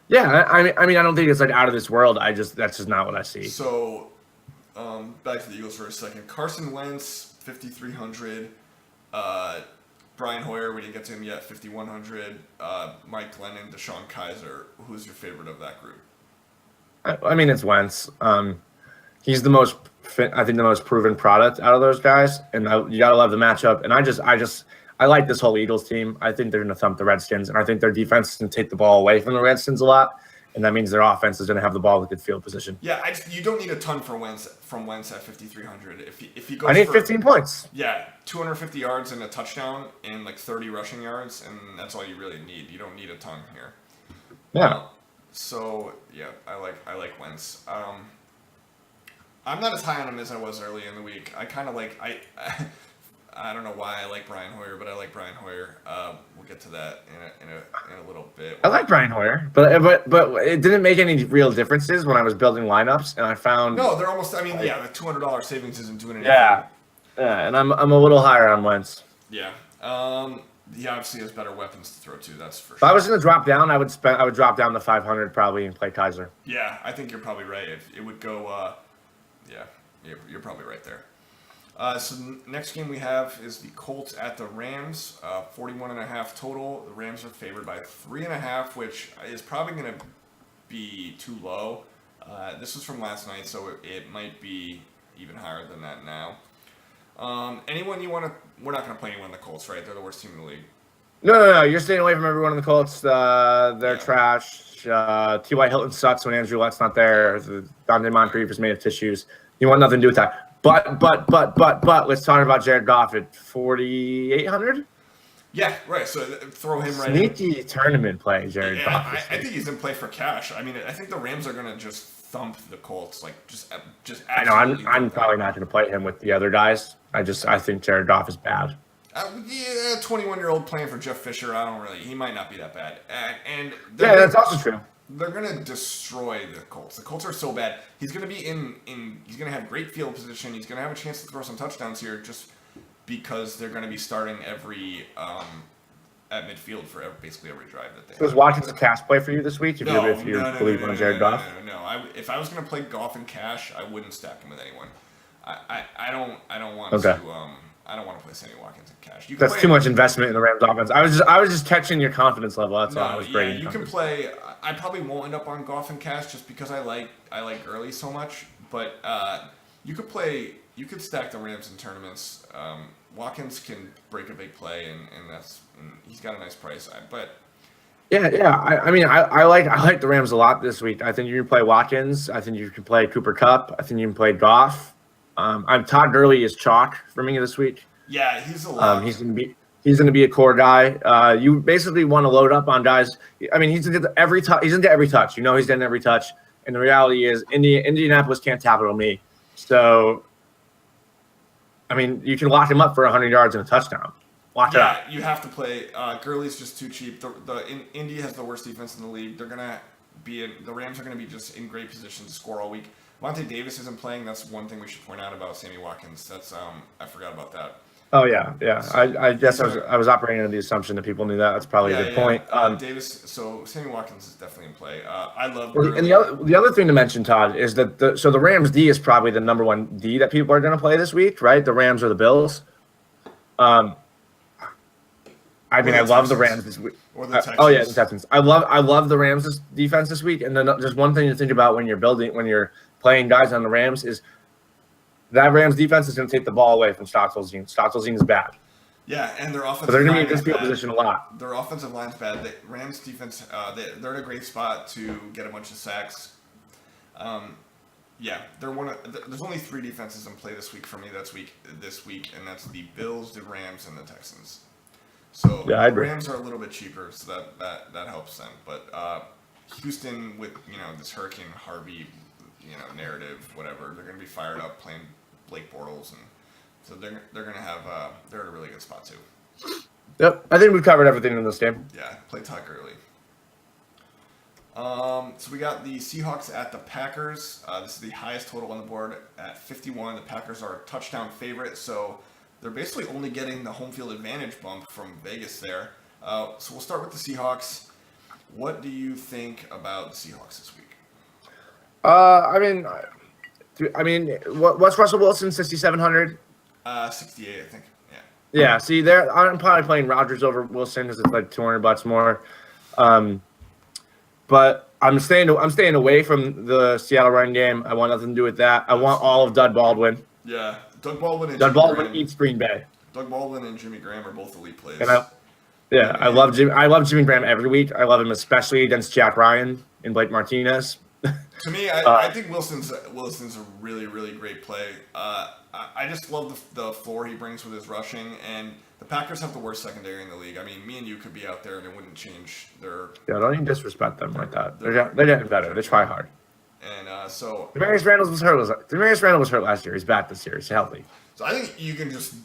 Yeah, I mean, I don't think it's like out of this world. That's just not what I see. So, back to the Eagles for a second. Carson Wentz, 5,300. Brian Hoyer, we didn't get to him yet, 5,100. Mike Glennon, Deshaun Kaiser. Who's your favorite of that group? I mean, it's Wentz. He's the most proven product out of those guys, and you gotta love the matchup. And I like this whole Eagles team. I think they're going to thump the Redskins, and I think their defense is going to take the ball away from the Redskins a lot, and that means their offense is going to have the ball with good field position. Yeah, you don't need a ton from Wentz at 5,300. If he goes, I need 15 points. Yeah, 250 yards and a touchdown and like 30 rushing yards, and that's all you really need. You don't need a ton here. Yeah. So yeah, I like Wentz. I'm not as high on him as I was early in the week. I kind of like I don't know why I like Brian Hoyer, but I like Brian Hoyer. We'll get to that in a little bit. I like Brian Hoyer, but it didn't make any real differences when I was building lineups, and I found no, they're almost. I mean, the $200 savings isn't doing anything. Yeah, and I'm a little higher on Wentz. Yeah, he obviously has better weapons to throw to. That's for sure. If I was going to drop down, I would drop down to 500 probably and play Kaiser. Yeah, I think you're probably right. It would go. You're probably right there. So the next game we have is the Colts at the Rams, 41.5 total. The Rams are favored by 3.5, which is probably going to be too low. This was from last night, so it might be even higher than that now. Anyone you want to? We're not going to play anyone in the Colts, right? They're the worst team in the league. No. You're staying away from everyone in the Colts. They're Yeah. trash. T.Y. Hilton sucks when Andrew Luck's not there. Dante Moncrief is made of tissues. You want nothing to do with that. But let's talk about Jared Goff at 4,800. Yeah, right. So throw him right in. Sneaky tournament play, Jared Yeah, Goff. I think he's in play for cash. I mean, I think the Rams are going to just thump the Colts, like just I know. I'm probably not going to play him with the other guys. I think Jared Goff is bad. Yeah, 21-year-old playing for Jeff Fisher. He might not be that bad. And Yeah, that's also true. They're gonna destroy the Colts. The Colts are so bad. He's gonna be he's gonna have great field position. He's gonna have a chance to throw some touchdowns here, just because they're gonna be starting every at midfield for basically every drive that they. So is Watkins a cash play for you this week? If you believe in Jared Goff? No. If I was gonna play Goff in cash, I wouldn't stack him with anyone. I don't want Okay. to. I don't want to play Sammy Watkins in cash. That's too much investment in the Rams offense. I was just catching your confidence level. That's all I was bringing. You can play. I probably won't end up on Goff and cash just because I like Early so much. But you could play. You could stack the Rams in tournaments. Watkins can break a big play, and he's got a nice price. I like the Rams a lot this week. I think you can play Watkins. I think you can play Cooper Kupp. I think you can play Goff. Todd Gurley is chalk for me this week. Yeah, he's a lot. He's gonna be a core guy. You basically want to load up on guys. I mean, he's into every touch. He's into every touch. You know, he's getting every touch. And the reality is, Indianapolis can't tackle me. So, I mean, you can lock him up for 100 yards and a touchdown. Lock it up. Yeah, you have to play. Gurley's just too cheap. Indy has the worst defense in the league. The Rams are gonna be just in great position to score all week. Vontae Davis isn't playing. That's one thing we should point out about Sammy Watkins. That's I forgot about that. Oh yeah. So, I guess I was operating under the assumption that people knew that. That's probably a good point. Davis. So Sammy Watkins is definitely in play. I love. And the other thing to mention, Todd, is that the Rams D is probably the number one D that people are going to play this week, right? The Rams or the Bills. I love the Rams this week. Or the Texans. The Texans. I love the Rams' defense this week. And then just one thing to think about when you're playing guys on the Rams is that Rams defense is going to take the ball away from Stockholzine. Stockholzine is bad. Yeah, and their offensive they're going to line be in this field position a lot. Their offensive line's bad. The Rams defense, they're in a great spot to get a bunch of sacks. There's only 3 defenses in play this week for me. This week, and that's the Bills, the Rams, and the Texans. So the Rams are a little bit cheaper, so that helps them. But Houston with this Hurricane Harvey narrative, whatever, they're going to be fired up playing Blake Bortles, and so they're going to have they're in a really good spot too. Yep, I think we've covered everything in this game. Yeah, play Todd Gurley. So we got the Seahawks at the Packers. This is the highest total on the board at 51. The Packers are a touchdown favorite, so they're basically only getting the home field advantage bump from Vegas there. So we'll start with the Seahawks. What do you think about the Seahawks this week? What's Russell Wilson, 6,700? 68, I think. Yeah. Yeah. See, I'm probably playing Rodgers over Wilson because it's like $200 more. But I'm staying away from the Seattle run game. I want nothing to do with that. I want all of Doug Baldwin. Yeah, Doug Baldwin. Baldwin eats Green Bay. Doug Baldwin and Jimmy Graham are both elite plays. And I love Jimmy Graham every week. I love him especially against Jack Ryan and Blake Martinez. To me, I think Wilson's a really, really great play. I just love the floor he brings with his rushing, and the Packers have the worst secondary in the league. I mean, me and you could be out there, and it wouldn't change their. Yeah, don't even disrespect them like that. They're getting better. They try hard. And so. Demarius Randall was hurt last year. He's back this year. He's healthy. So I think you can just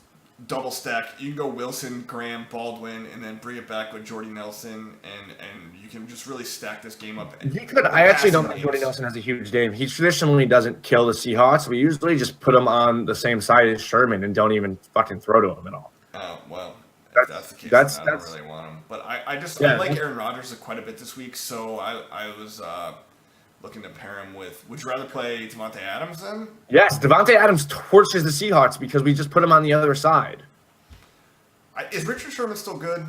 double stack. You can go Wilson, Graham, Baldwin, and then bring it back with Jordy Nelson, and you can just really stack this game up. You could. I actually don't think Jordy Nelson has a huge game. He traditionally doesn't kill the Seahawks. We usually just put him on the same side as Sherman and don't even fucking throw to him at all. Oh well, if that's the case, I don't really want him. But I like Aaron Rodgers quite a bit this week, so I was looking to pair him with. Would you rather play Davante Adams then? Yes, Davante Adams torches the Seahawks because we just put him on the other side. Is Richard Sherman still good?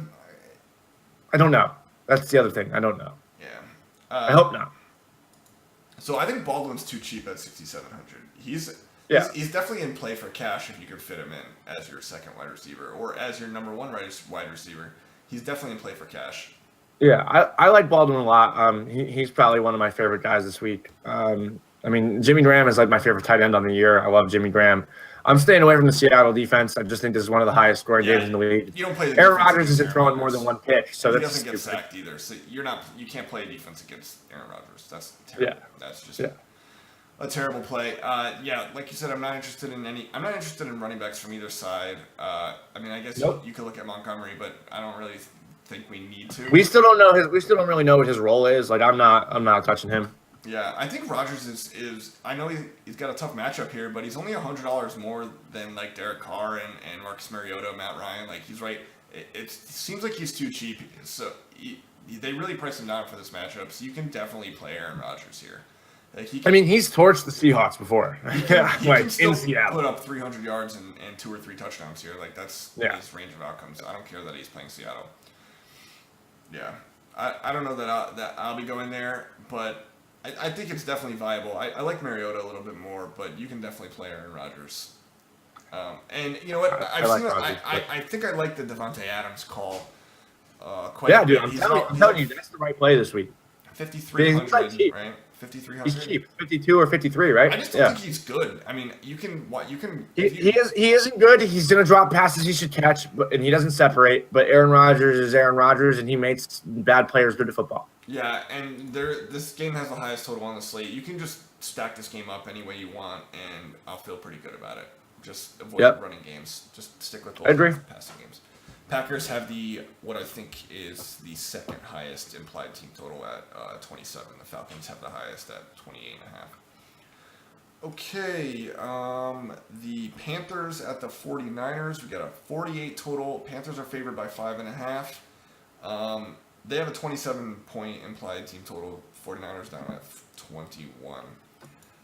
I don't know. That's the other thing. I don't know. Yeah. I hope not. So I think Baldwin's too cheap at 6,700. He's definitely in play for cash if you could fit him in as your second wide receiver or as your number one wide receiver. He's definitely in play for cash. Yeah, I like Baldwin a lot. He's probably one of my favorite guys this week. I mean, Jimmy Graham is like my favorite tight end on the year. I love Jimmy Graham. I'm staying away from the Seattle defense. I just think this is one of the highest scoring games in the league. You don't play the Aaron Rodgers isn't throwing more than one pick, so he that's doesn't get stupid. sacked either. So you can't play defense against Aaron Rodgers. That's terrible. Yeah. That's just a terrible play. Like you said, I'm not interested in running backs from either side. I mean, I guess you could look at Montgomery, but I don't really think we need to. We still don't really know what his role is. Like I'm not touching him. Yeah, I think Rodgers is. I know he's got a tough matchup here, but he's only $100 more than like Derek Carr and Marcus Mariota, Matt Ryan. Like he's right. It seems like he's too cheap. So they really priced him down for this matchup. So you can definitely play Aaron Rodgers here. Like he's torched the Seahawks before. He can still in Seattle, put up 300 yards and 2 or 3 touchdowns here. Like that's his range of outcomes. I don't care that he's playing Seattle. Yeah, I don't know that I'll be going there, but. I think it's definitely viable. I like Mariota a little bit more, but you can definitely play Aaron Rodgers. And you know what? I think I like the Devontae Adams call quite a bit. Yeah, dude, I'm telling you, that's the right play this week. 5,300, right? 5,300. He's cheap, 52 or 53, right? I just don't think he's good. I mean, you can. He isn't good. He's gonna drop passes he should catch, and he doesn't separate. But Aaron Rodgers is Aaron Rodgers, and he makes bad players good at football. Yeah, and this game has the highest total on the slate. You can just stack this game up any way you want, and I'll feel pretty good about it. Just avoid running games. Just stick with passing games. Packers have what I think is the second highest implied team total at 27. The Falcons have the highest at 28.5. Okay, the Panthers at the 49ers. We got a 48 total. Panthers are favored by 5.5. They have a 27-point implied team total. 49ers down at 21.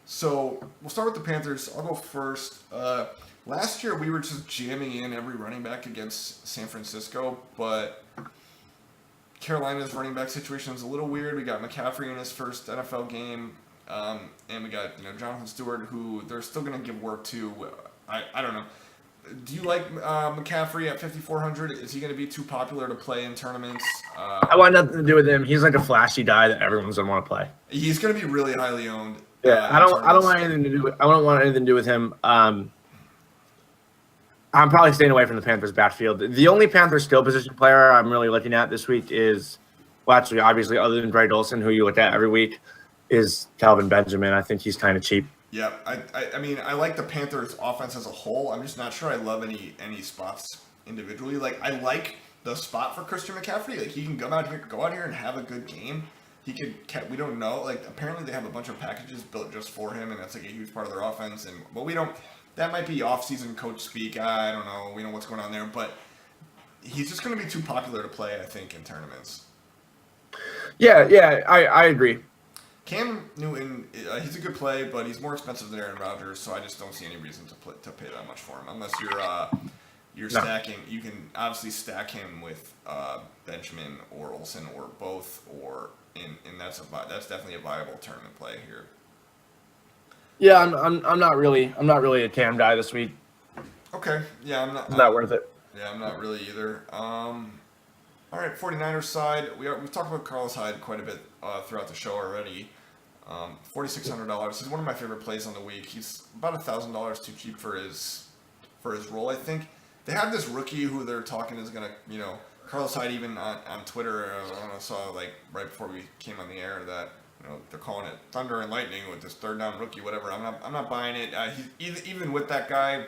So we'll start with the Panthers. I'll go first. Last year we were just jamming in every running back against San Francisco, but Carolina's running back situation is a little weird. We got McCaffrey in his first NFL game, and we got Jonathan Stewart, who they're still going to give work to. I don't know. Do you like McCaffrey at 5,400? Is he going to be too popular to play in tournaments? I want nothing to do with him. He's like a flashy guy that everyone's going to want to play. He's going to be really highly owned. Yeah, I don't want anything to do with. I don't want anything to do with him. I'm probably staying away from the Panthers' backfield. The only Panthers skill position player I'm really looking at this week is, well, actually, obviously, other than Greg Olsen, who you look at every week, is Calvin Benjamin. I think he's kind of cheap. Yeah, I mean, I like the Panthers' offense as a whole. I'm just not sure I love any spots individually. Like, I like the spot for Christian McCaffrey. Like, he can go out here and have a good game. He could. We don't know. Like, apparently they have a bunch of packages built just for him, and that's like a huge part of their offense. But we don't. That might be off-season coach speak. I don't know. We know what's going on there, but he's just going to be too popular to play, I think, in tournaments. Yeah, I agree. Cam Newton, he's a good play, but he's more expensive than Aaron Rodgers, so I just don't see any reason to pay that much for him. Unless you're stacking, you can obviously stack him with Benjamin or Olsen or both, and that's definitely a viable tournament play here. Yeah, I'm not really a Cam guy this week. Okay, yeah, It's not worth it. Yeah, I'm not really either. All right, 49ers side, we've talked about Carlos Hyde quite a bit throughout the show already. $4,600. He's one of my favorite plays on the week. He's about $1,000 too cheap for his role, I think. They have this rookie who they're talking is gonna, Carlos Hyde even on Twitter. I saw like right before we came on the air that they're calling it thunder and lightning with this third down rookie, whatever. I'm not buying it. Even with that guy,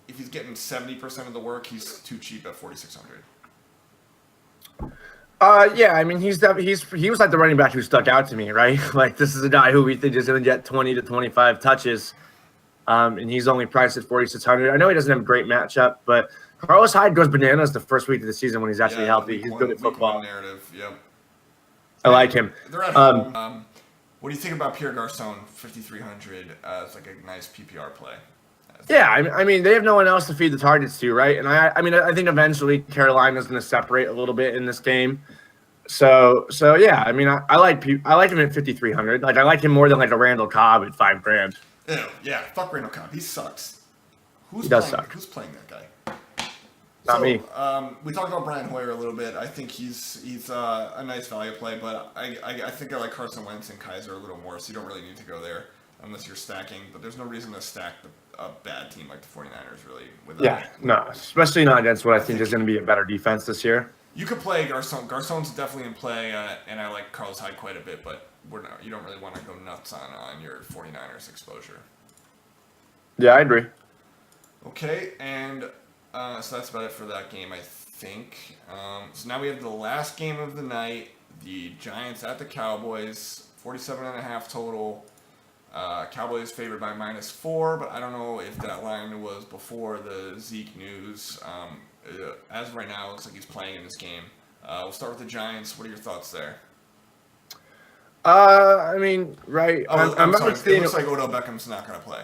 if he's getting 70% of the work, he's too cheap at 4,600. Yeah, I mean he was like the running back who stuck out to me, right? Like this is a guy who we think is going to get 20 to 25 touches, and he's only priced at 4,600. I know he doesn't have a great matchup, but Carlos Hyde goes bananas the first week of the season when he's actually healthy. He's good at football. Narrative, yep. I like him. They're at home. What do you think about Pierre Garçon, 5,300 as like a nice PPR play? Yeah, I mean they have no one else to feed the targets to, right? And I think eventually Carolina's going to separate a little bit in this game. So yeah, I mean, I like him at 5,300. Like I like him more than like a Randall Cobb at $5,000. Ew, yeah, fuck Randall Cobb. He sucks. He does suck. Who's playing that guy? Not me. We talked about Brian Hoyer a little bit. I think he's a nice value play, but I think I like Carson Wentz and Kaiser a little more, so you don't really need to go there unless you're stacking. But there's no reason to stack a bad team like the 49ers, really. No, especially not against what I think is going to be a better defense this year. You could play Garcon. Garcon's definitely in play, and I like Carlos Hyde quite a bit, but you don't really want to go nuts on your 49ers exposure. Yeah, I agree. Okay, and so that's about it for that game, I think. So now we have the last game of the night, the Giants at the Cowboys, 47.5 total. Cowboys favored by -4, but I don't know if that line was before the Zeke news. As of right now, it looks like he's playing in this game. We'll start with the Giants. What are your thoughts there? I mean, right. I'm sorry. It looks like Odell Beckham's not going to play.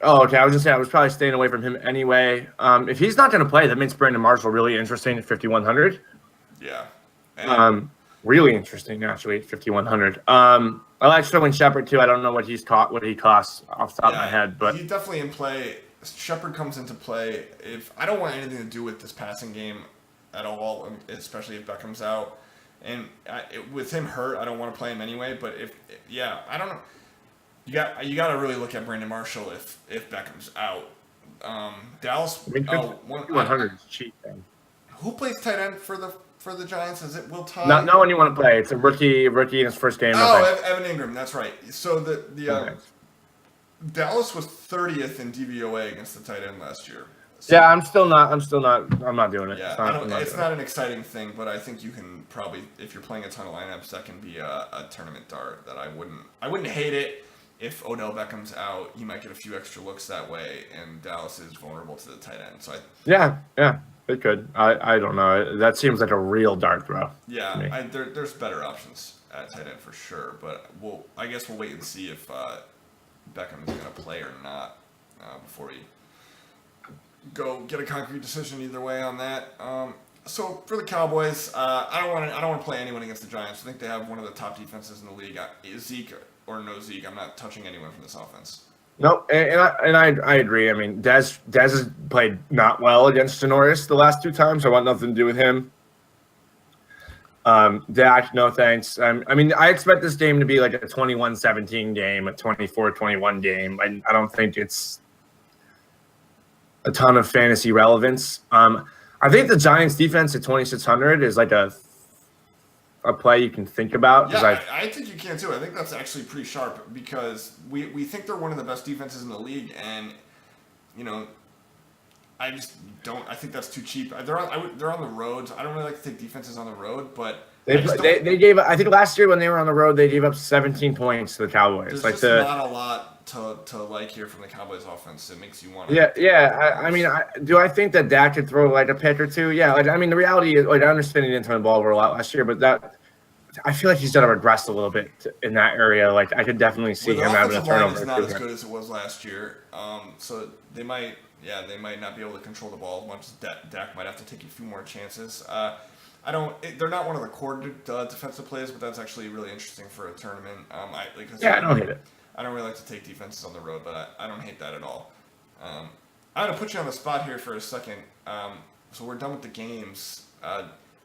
Oh, okay. I was just saying I was probably staying away from him anyway. If he's not going to play, that makes Brandon Marshall really interesting at 5,100. Yeah. Really interesting actually at 5,100. I like Sterling Shepard too. I don't know what he costs off the top of my head, but he's definitely in play. Shepard comes into play. If I don't want anything to do with this passing game at all, especially if Beckham's out, and with him hurt, I don't want to play him anyway. But I don't know. You got to really look at Brandon Marshall if Beckham's out. Dallas. 100 is cheap then. Who plays tight end for the Giants? Is it Will Tye? No one you want to play. It's a rookie in his first game. Evan Ingram. That's right. So the Dallas was 30th in DVOA against the tight end last year. So, yeah, I'm not doing it. Yeah, it's not an exciting thing, but I think you can probably, if you're playing a ton of lineups, that can be a tournament dart that I wouldn't hate it. If Odell Beckham's out, you might get a few extra looks that way, and Dallas is vulnerable to the tight end. So yeah, it could. I don't know. That seems like a real dart throw. Yeah, there's better options at tight end for sure, but I guess we'll wait and see if Beckham's going to play or not before we go get a concrete decision either way on that. So for the Cowboys, I don't want to play anyone against the Giants. I think they have one of the top defenses in the league. Zeke or no Zeke, I'm not touching anyone from this offense. No, and I agree. I mean, Dez has played not well against Janoris the last two times. I want nothing to do with him. Dak, no thanks. I mean, I expect this game to be like a 21-17 game, a 24-21 game. I don't think it's a ton of fantasy relevance. I think the Giants defense at 2,600 is like a play you can think about. Yeah, I think you can too. I think that's actually pretty sharp because we think they're one of the best defenses in the league, and I just don't. I think that's too cheap. They're on the road. I don't really like to take defenses on the road, but they gave. I think last year when they were on the road, they gave up 17 points to the Cowboys. There's not a lot to like here from the Cowboys offense. It makes you want to. Yeah. I mean, do I think that Dak could throw like a pick or two? Yeah. I mean, the reality is, I understand he didn't turn the ball over a lot last year, but I feel like he's done regressed a little bit in that area. Like I could definitely see him having a turnover. It's not as good as it was last year. So they might not be able to control the ball as much as Dak might have to take a few more chances. They're not one of the core defensive plays, but that's actually really interesting for a tournament. I don't hate it. I don't really like to take defenses on the road, but I don't hate that at all. I'm going to put you on the spot here for a second. So we're done with the games.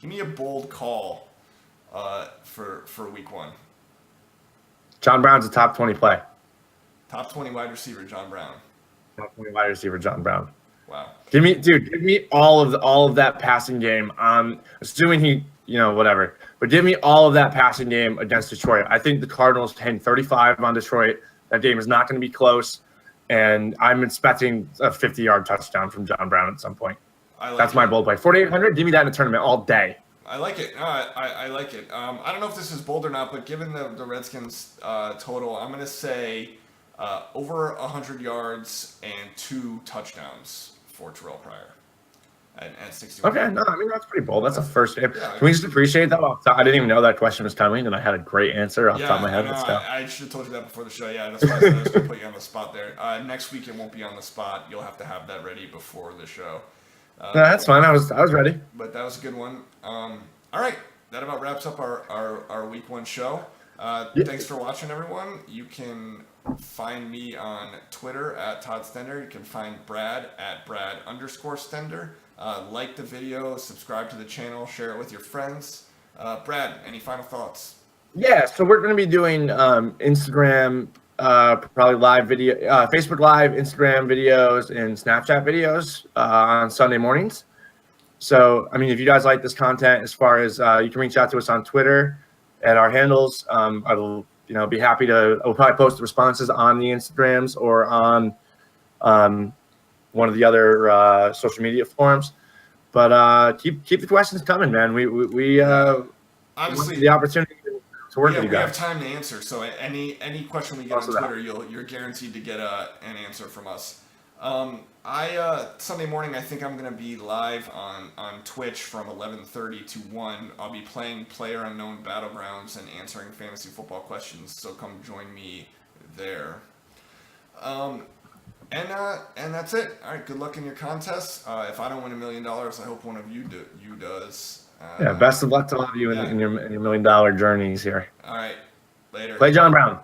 Give me a bold call for week one. John Brown's a top 20 play. Top 20 wide receiver, John Brown. Top 20 wide receiver, John Brown. Wow. Give me all of that passing game. Assuming he, whatever. But give me all of that passing game against Detroit. I think the Cardinals hang 35 on Detroit. That game is not going to be close, and I'm expecting a 50-yard touchdown from John Brown at some point. That's my bold play. 4,800. Give me that in a tournament all day. I like it. I like it. I don't know if this is bold or not, but given the Redskins total, I'm going to say over 100 yards and 2 touchdowns for Terrell Pryor at 61. Okay, no, I mean, that's pretty bold. That's a first game. Yeah, can we just appreciate that? I didn't even know that question was coming, and I had a great answer off the top of my head. I should have told you that before the show. Yeah, that's why I was going to put you on the spot there. Next week, it won't be on the spot. You'll have to have that ready before the show. No, that's fine. I was ready. But that was a good one. All right. that about wraps up our week 1 show. Yeah. Thanks for watching, everyone. You can find me on Twitter at Todd Stender. You can find Brad at Brad_Stender. Like the video, subscribe to the channel, share it with your friends. Brad, any final thoughts? Yeah, so we're going to be doing Instagram, probably live video, Facebook Live, Instagram videos, and Snapchat videos on Sunday mornings. So, I mean, if you guys like this content, as far as you can reach out to us on Twitter at our handles. I'll be happy to. I'll probably post the responses on the Instagrams or on one of the other social media forums. But keep the questions coming, man. We honestly the opportunity to work with you we have guys. time to answer. So any question we get Also on that. Twitter, you're guaranteed to get an answer from us. Sunday morning, I think I'm gonna be live on Twitch from 11:30 to 1. I'll be playing PlayerUnknown Battlegrounds and answering fantasy football questions. So come join me there. And that's it. All right. Good luck in your contest. If I don't win $1 million, I hope one of you does. Yeah, best of luck to all of you in your $1 million journeys here. All right. Later. Play John Brown.